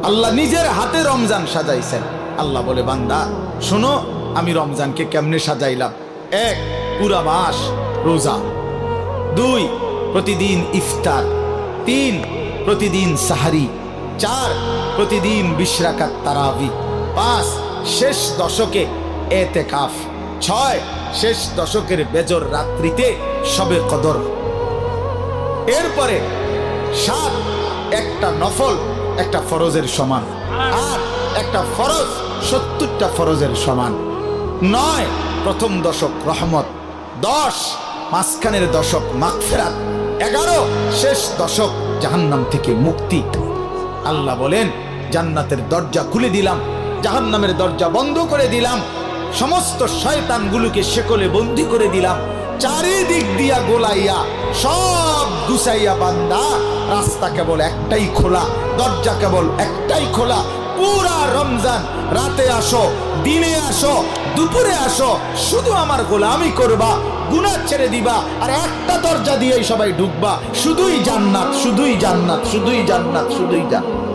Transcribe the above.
আল্লাহ নিজের হাতে রমজান সাজাইছেন। আল্লাহ বলে, বান্দা শোনো আমি রমজানকে কেমনে সাজাইলাম। 1, পুরা মাস রোজা। 2, প্রতিদিন ইফতার। 3, প্রতিদিন সাহারি। 4, প্রতিদিন 20 রাকাত তারাবি। 5, শেষ দশকে এতেকাফ। 6, শেষ দশকের বেজর রাত্রিতে শবে কদর। এরপরে 7, একটা নফল একটা ফরজের সমান। 8, একটা ফরজ 70টা ফরজের সমান। 9, প্রথম দশক রহমত। 10, মাঝখানের দশক মাগফিরাত। 11, শেষ দশক জাহান্নাম থেকে মুক্তি। আল্লাহ বলেন, জান্নাতের দরজা খুলে দিলাম, জাহান্নামের দরজা বন্ধ করে দিলাম, সমস্ত শয়তানগুলোকে শেকলে বন্দী করে দিলাম, চারিদিক দিয়া গোলাইয়া সব গুছাইয়া বান্দা রাস্তা কেবল একটাই খোলা, দরজা কেবল একটাই খোলা। পুরা রমজান রাতে আসো, দিনে আসো, দুপুরে আসো, শুধু আমার গোলামি করবা, গুনাহ ছেড়ে দিবা, আর একটা দরজা দিয়েই সবাই ঢুকবা। শুধুই জান্নাত, শুধুই জান্নাত, শুধুই জান্নাত, শুধুই জান্নাত।